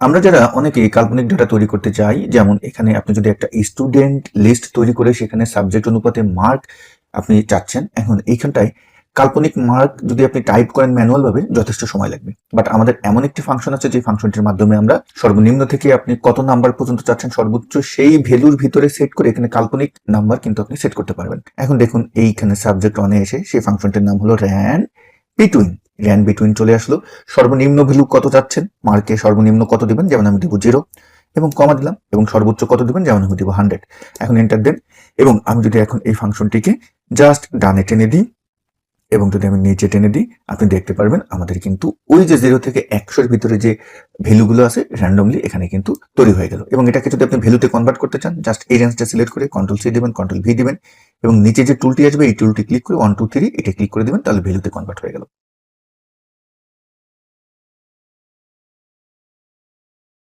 আমরা যারা অনেকে কাল্পনিক ডাটা তৈরি করতে চাই, যেমন এখানে আপনি যদি একটা স্টুডেন্ট লিস্ট তৈরি করে সেখানে সাবজেক্ট অনুপাতে মার্ক আপনি চাচ্ছেন, এখন এইখানটায় কাল্পনিক মার্ক যদি আপনি টাইপ করেন ম্যানুয়াল ভাবে যথেষ্ট সময় লাগবে। বাট আমাদের এমন একটি ফাংশন আছে যে ফাংশনটির মাধ্যমে আমরা সর্বনিম্ন থেকে আপনি কত নাম্বার পর্যন্ত চাচ্ছেন সর্বোচ্চ সেই ভ্যালুর ভিতরে সেট করে এখানে কাল্পনিক নাম্বার কিন্তু আপনি সেট করতে পারবেন। এখন দেখুন এইখানে সাবজেক্ট অনে এসে সেই ফাংশনটির নাম হলো র্যান বিটুইন। র্যান বিটুইন চলে আসলো। সর্বনিম্ন ভ্যালু কত চাচ্ছেন, মার্কে সর্বনিম্ন কত দিবেন, যেমন আমি দিব 0 এবং কমা দিলাম, এবং সর্বোচ্চ কত দিবেন, যেমন আমি দিব 100। এখন এন্টার দেন, এবং আমি যদি এখন এই ফাংশনটিকে জাস্ট ডানে টেনে দিই এবং যদি আমি নিচে টেনে দিই, আপনি দেখতে পারবেন আমাদের কিন্তু ওই যে 0 থেকে 100-র ভিতরে যে ভ্যালুগুলো আছে র্যান্ডমলি এখানে কিন্তু তৈরি হয়ে গেল। এবং এটাকে যদি আপনি ভ্যালুতে কনভার্ট করতে চান, জাস্ট এই রেঞ্জটা সিলেক্ট করে কন্ট্রোল সি দিবেন, কন্ট্রোল ভি দিবেন, এবং নিচে যে টুলটি আসবে এই টুলটি ক্লিক করে 1 2 3 এটা ক্লিক করে দিবেন, তাহলে ভ্যালুতে কনভার্ট হয়ে গেল।